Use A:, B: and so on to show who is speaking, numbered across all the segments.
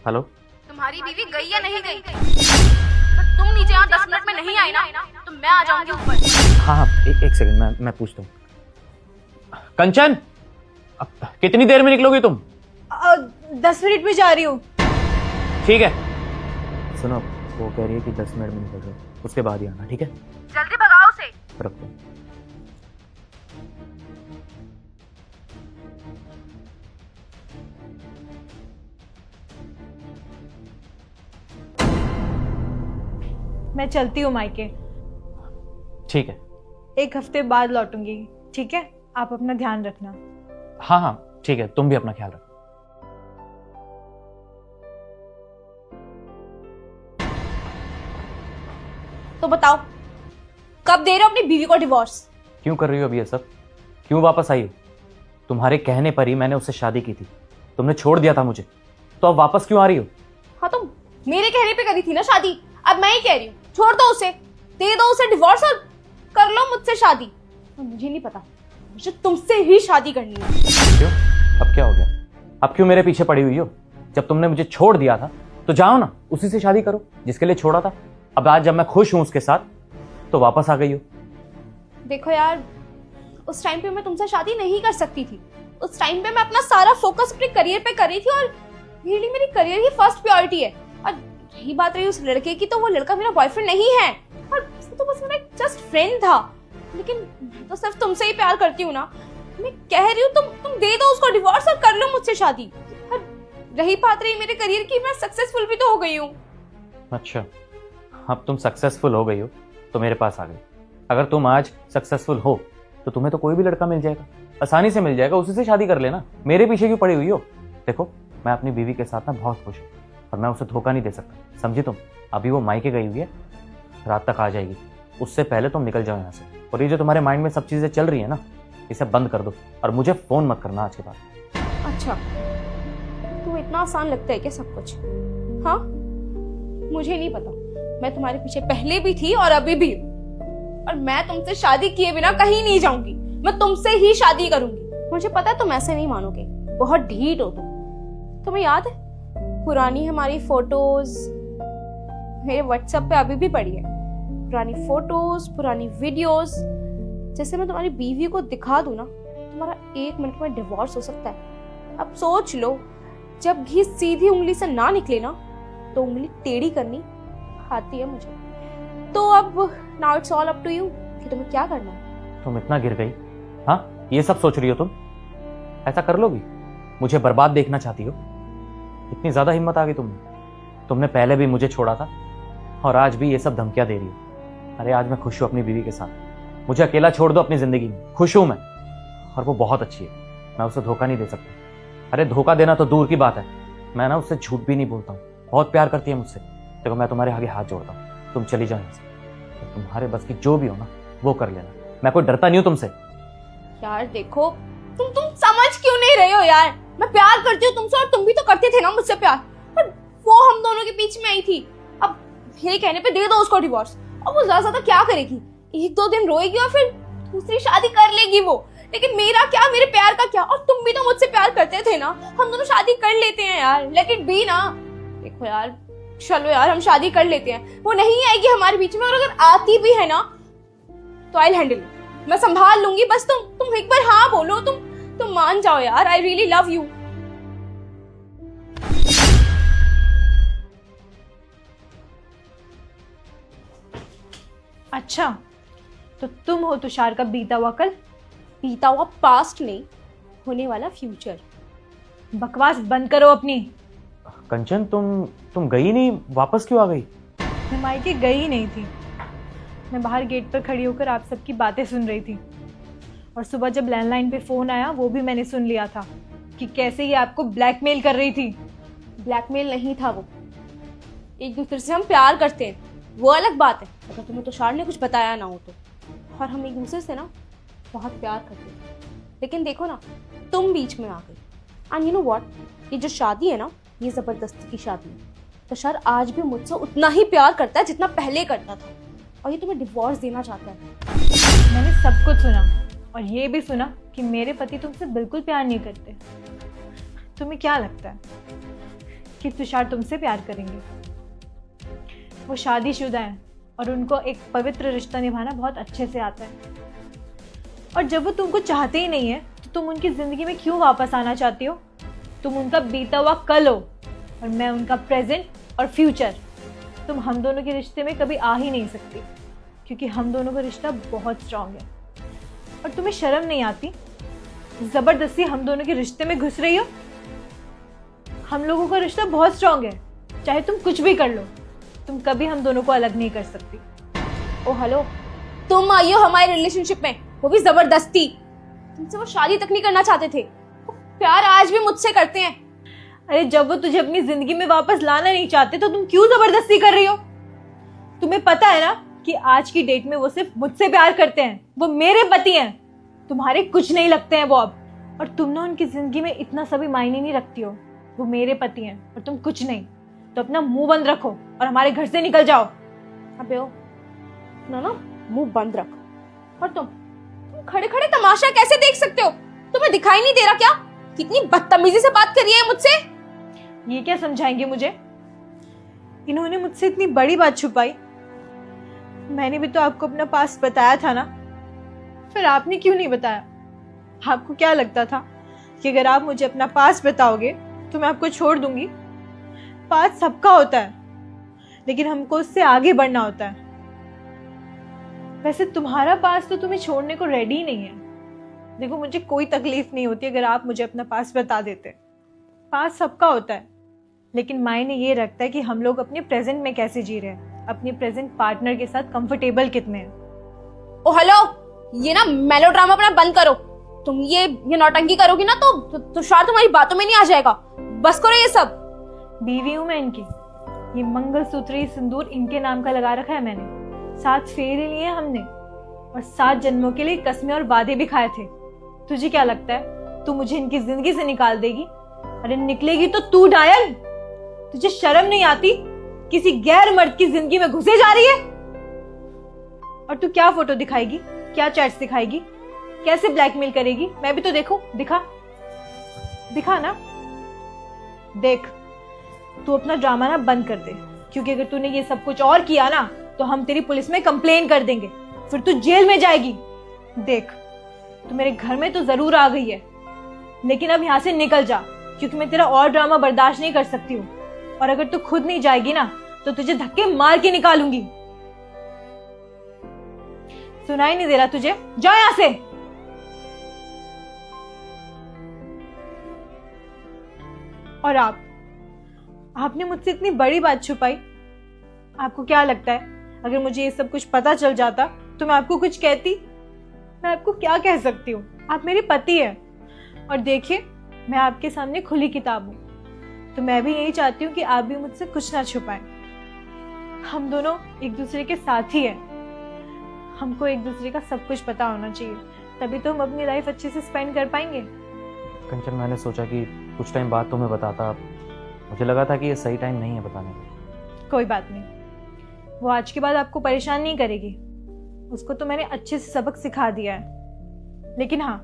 A: Hello,
B: तुम्हारी बीवी गई या नहीं गई? अगर तुम नीचे यहाँ 10 मिनट में नहीं आई ना तो मैं आ जाऊंगी ऊपर।
A: हाँ, एक सेकंड, मैं पूछता हूँ। कंचन, अब कितनी देर में निकलोगी तुम?
C: 10 मिनट में जा रही हूँ।
A: ठीक है, सुनो, वो कह रही है कि 10 मिनट में निकल रहे हो, उसके बाद ही आना, ठीक है?
B: जल्दी भगाओ उसे।
A: रखो।
C: मैं चलती हूँ मायके,
A: ठीक है।
C: 1 हफ्ते बाद लौटूंगी, ठीक है? आप अपना ध्यान रखना।
A: हाँ हाँ ठीक है, तुम भी अपना ख्याल रखो।
B: तो बताओ, कब दे रहे हो अपनी बीवी को डिवोर्स?
A: क्यों कर रही हो अभी ये सब? क्यों वापस आई हो? तुम्हारे कहने पर ही मैंने उससे शादी की थी, तुमने छोड़ दिया था मुझे, तो अब वापस क्यों आ रही हो?
B: हाँ तो मेरे कहने पे करी थी ना शादी, अब मैं ही कह रही हूँ छोड़ दो उसे, दे दो उसे डिवोर्स और कर लो मुझसे शादी। और मुझे नहीं पता, मुझे तुमसे ही शादी करनी है।
A: क्यों? अब क्या हो गया? अब क्यों मेरे पीछे पड़ी हुई हो? जब तुमने मुझे छोड़ दिया था तो जाओ ना, उसी से शादी करो जिसके लिए छोड़ा था। अब आज जब मैं खुश हूं उसके साथ तो वापस आ गई हो।
B: देखो यार, उस टाइम पे मैं तुमसे शादी नहीं कर सकती थी। उस टाइम पे मैं अपना सारा फोकस अपने करियर पे कर रही थी और रियली मेरी करियर ही फर्स्ट प्रायोरिटी है। और यही बात रही उस लड़के की, तो वो लड़का मेरा बॉयफ्रेंड नहीं है और वो तो बस मेरा एक जस्ट फ्रेंड था। लेकिन मैं तो सिर्फ तुमसे ही प्यार करती हूँ ना। मैं कह रही हूँ तुम दे दो उसको डिवोर्स और कर लो मुझसे शादी। और रही बात रही मेरे करियर की, मैं सक्सेसफुल भी तो हो गई हूँ।
A: अच्छा, अब तुम सक्सेसफुल हो गई हो तो मेरे पास आ गई। अगर तुम आज सक्सेसफुल हो तो तुम्हें तो कोई भी लड़का मिल जाएगा, आसानी से मिल जाएगा, उसी से शादी कर लेना। मेरे पीछे क्यों पड़ी हुई हो? देखो, मैं अपनी बीवी के साथ ना बहुत खुश हूँ और मैं उसे धोखा नहीं दे सकता, समझी तुम? अभी वो मायके गई हुई है, रात तक आ जाएगी, उससे पहले तुम निकल जाओ यहाँ से। और ये जो तुम्हारे माइंड में सब चीजें चल रही है ना, इसे बंद कर दो और मुझे फोन मत करना आज के बाद।
B: अच्छा, तो इतना आसान लगता है क्या सब कुछ? हाँ, मुझे नहीं पता। मैं तुम्हारे पीछे पहले भी थी और अभी भी हूँ। और मैं तुमसे शादी किए बिना कहीं नहीं जाऊंगी। मैं तुमसे ही शादी करूंगी। मुझे पता है तुम ऐसे नहीं मानोगे, बहुत ढीठ हो तुम। तुम्हें याद है पुरानी हमारी फोटोज मेरे व्हाट्सएप पे अभी भी पड़ी है? पुरानी फोटोज, पुरानी वीडियोस। जैसे मैं तुम्हारी बीवी को दिखा दूं ना, तुम्हारा 1 मिनट में डिवोर्स हो सकता है। अब सोच लो, जब घी सीधी उंगली से ना निकले ना तो उंगली टेढ़ी करनी आती है मुझे। तो अब now it's all up to you कि तुम्हें क्या करना है।
A: तुम इतना गिर गई? हाँ, ये सब सोच रही हो तुम? ऐसा कर लोगी? मुझे बर्बाद देखना चाहती हो? इतनी ज्यादा हिम्मत आ गई तुमने? तुमने पहले भी मुझे छोड़ा था और आज भी ये सब धमकियां दे रही हो। अरे आज मैं खुश हूं अपनी बीवी के साथ, मुझे अकेला छोड़ दो अपनी जिंदगी में, खुश हूं मैं। और वो बहुत अच्छी है, मैं उसे धोखा नहीं दे सकता। अरे धोखा देना तो दूर की बात है, मैं ना उससे झूठ भी नहीं बोलता हूँ, बहुत प्यार करती है मुझसे। देखो, मैं तुम्हारे आगे हाथ जोड़ता हूँ, तुम चली जाओ यहाँ से। तो तुम्हारे बस की जो भी हो ना वो कर लेना, मैं कोई डरता नहीं हूँ तुमसे।
B: यार देखो, तुम समझ क्यों नहीं रहे हो यार? मैं प्यार करती हूँ तुमसे और तुम भी तो करते थे ना मुझसे प्यार। पर वो हम दोनों के बीच में आई थी। अब मेरे कहने पे दे दो उसको डिवोर्स। अब वो ज्यादा क्या करेगी? 1-2 दिन रोएगी और फिर दूसरी शादी कर लेगी वो। लेकिन मेरा क्या, मेरे प्यार का क्या? और तुम भी तो मुझसे प्यार करते थे ना, हम दोनों शादी कर लेते हैं यार, लेट इट बी ना। देखो यार, चलो यार, हम शादी कर लेते हैं। वो नहीं आएगी हमारे बीच में, और अगर आती भी है ना तो आई हैंडल, मैं संभाल लूंगी। बस तुम एक बार हाँ बोलो, तुम मान जाओ यार। I really love you.
C: अच्छा, तो तुम हो तुषार का बीता हुआ कल?
B: बीता हुआ पास्ट नहीं, होने वाला फ्यूचर।
C: बकवास बंद करो अपनी।
A: कंचन, तुम गई नहीं, वापस क्यों आ गई?
C: मैं मायके गई ही नहीं थी। मैं बाहर गेट पर खड़ी होकर आप सबकी बातें सुन रही थी। और सुबह जब लैंडलाइन पे फोन आया वो भी मैंने सुन लिया था कि कैसे ये आपको ब्लैकमेल कर रही थी।
B: ब्लैकमेल नहीं था वो, एक दूसरे से हम प्यार करते हैं, वो अलग बात है। अगर तुम्हें तुषार ने कुछ बताया ना हो तो। और हम एक दूसरे से ना बहुत प्यार करते हैं। लेकिन देखो ना, तुम बीच में आ गई। एंड यू नो व्हाट, ये जो शादी है ना, ये जबरदस्ती की शादी है। तुषार आज भी मुझसे उतना ही प्यार करता है जितना पहले करता था, और ये तुम्हें डिवोर्स देना चाहता है।
C: मैंने सब कुछ सुना और ये भी सुना कि मेरे पति तुमसे बिल्कुल प्यार नहीं करते। तुम्हें क्या लगता है कि तुषार तुमसे प्यार करेंगे। वो शादीशुदा हैं और उनको एक पवित्र रिश्ता निभाना बहुत अच्छे से आता है। और जब वो तुमको चाहते ही नहीं है तो तुम उनकी ज़िंदगी में क्यों वापस आना चाहती हो? तुम उनका बीता हुआ कल हो और मैं उनका प्रेजेंट और फ्यूचर। तुम हम दोनों के रिश्ते में कभी आ ही नहीं सकती, क्योंकि हम दोनों का रिश्ता बहुत स्ट्रांग है। और तुम्हें शर्म नहीं आती? ज़बरदस्ती हम दोनों के रिश्ते में घुस रही हो। हम लोगों का रिश्ता बहुत स्ट्रांग है, चाहे तुम कुछ भी कर लो, तुम कभी हम दोनों को अलग नहीं कर सकती।
B: ओ हेलो, तुम आई हो हमारे रिलेशनशिप में, वो भी जबरदस्ती। तुमसे वो शादी तक नहीं करना चाहते थे, वो प्यार आज भी मुझसे करते हैं।
C: अरे जब वो तुझे अपनी जिंदगी में वापस लाना नहीं चाहते तो तुम क्यों जबरदस्ती कर रही हो? तुम्हें पता है ना कि आज की डेट में वो सिर्फ मुझसे प्यार करते हैं, वो मेरे पति हैं, तुम्हारे कुछ नहीं लगते हैं वो अब। और तुम ना उनकी जिंदगी में इतना सभी मायने नहीं रखती हो। वो मेरे पति हैं और तुम कुछ नहीं। तो अपना मुंह बंद रखो और हमारे घर से निकल जाओ।
B: अबे ओ ना मुंह बंद रख। और तुम खड़े खड़े तमाशा कैसे देख सकते हो? तुम्हें दिखाई नहीं दे रहा क्या कितनी बदतमीजी से बात कर रही है मुझसे?
C: ये क्या समझाएंगे मुझे? इन्होंने मुझसे इतनी बड़ी बात छुपाई। मैंने भी तो आपको अपना पास्ट बताया था ना, फिर आपने क्यों नहीं बताया? आपको क्या लगता था कि अगर आप मुझे अपना पास्ट बताओगे तो मैं आपको छोड़ दूंगी? पास्ट सबका होता है, लेकिन हमको उससे आगे बढ़ना होता है। वैसे तुम्हारा पास्ट तो तुम्हें छोड़ने को रेडी ही नहीं है। देखो, मुझे कोई तकलीफ नहीं होती अगर आप मुझे अपना पास्ट बता देते। पास्ट सबका होता है, लेकिन मायने ये रखता है कि हम लोग अपने प्रेजेंट में कैसे जी रहे हैं, अपने प्रेजेंट पार्टनर के साथ कंफर्टेबल कितने हैं।
B: ओ हेलो, ये ना मेलोड्रामा अपना बंद करो। तुम ये नौटंकी करोगी ना तो तुषार तुम्हारी बातों में नहीं आ जाएगा। बस करो ये सब।
C: बीवी हूं मैं इनकी। ये मंगलसूत्र, ये सिंदूर इनके नाम का लगा रखा है मैंने। 7 फेरे लिए हमने और 7 जन्मों के लिए कस्में और वादे भी खाए थे। तुझे क्या लगता है तू मुझे इनकी जिंदगी से निकाल देगी? अरे निकलेगी तो तू डायन। तुझे शर्म नहीं आती? किसी गैर मर्द की जिंदगी में घुसे जा रही है। और तू क्या फोटो दिखाएगी, क्या चैट्स दिखाएगी, कैसे ब्लैकमेल करेगी? मैं भी तो देखूं। दिखा दिखा ना। देख, तू अपना ड्रामा ना बंद कर दे, क्योंकि अगर तूने ये सब कुछ और किया ना तो हम तेरी पुलिस में कंप्लेन कर देंगे, फिर तू जेल में जाएगी। देख, तू मेरे घर में तो जरूर आ गई है, लेकिन अब यहाँ से निकल जा, क्योंकि मैं तेरा और ड्रामा बर्दाश्त नहीं कर सकती हूँ। और अगर तू खुद नहीं जाएगी ना तो तुझे धक्के मार के निकालूंगी। सुनाई नहीं दे रहा तुझे? जाओ यहाँ से। और आपने मुझसे इतनी बड़ी बात छुपाई। आपको क्या लगता है अगर मुझे ये सब कुछ पता चल जाता तो मैं आपको कुछ कहती? मैं आपको क्या कह सकती हूँ? आप मेरे पति हैं। और देखिए, मैं आपके सामने खुली किताब हूँ, तो मैं भी यही चाहती हूँ कि आप भी मुझसे कुछ ना छुपाएं। हम दोनों एक दूसरे के साथ ही हैं। हमको एक दूसरे का सब कुछ पता होना चाहिए, तभी तो हम अपनी लाइफ अच्छे से स्पेंड कर पाएंगे।
A: कंचन, मैंने सोचा कि कुछ टाइम बाद तुम्हें बताता। मुझे लगा था कि ये सही टाइम नहीं है बताने का।
C: कोई बात नहीं, वो आज के बाद आपको परेशान नहीं करेगी। उसको तो मैंने अच्छे से सबक सिखा दिया है। लेकिन हाँ,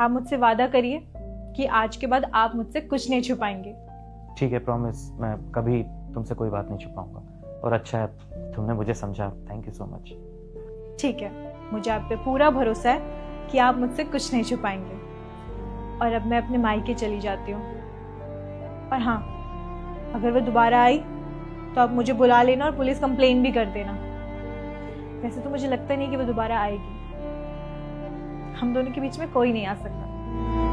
C: आप मुझसे वादा करिए कि आज के बाद आप मुझसे कुछ नहीं छुपाएंगे।
A: ठीक है, प्रॉमिस। मैं कभी तुमसे कोई बात नहीं छुपाऊंगा। और अच्छा है तुमने मुझे समझा। Thank you so much.
C: ठीक है, मुझे आप पे पूरा भरोसा है कि आप मुझसे कुछ नहीं छुपाएंगे। और अब मैं अपने मायके चली जाती हूँ। और हाँ, अगर वो दोबारा आई तो आप मुझे बुला लेना और पुलिस कंप्लेन भी कर देना। वैसे तो मुझे लगता नहीं कि वो दोबारा आएगी। हम दोनों के बीच में कोई नहीं आ सकता।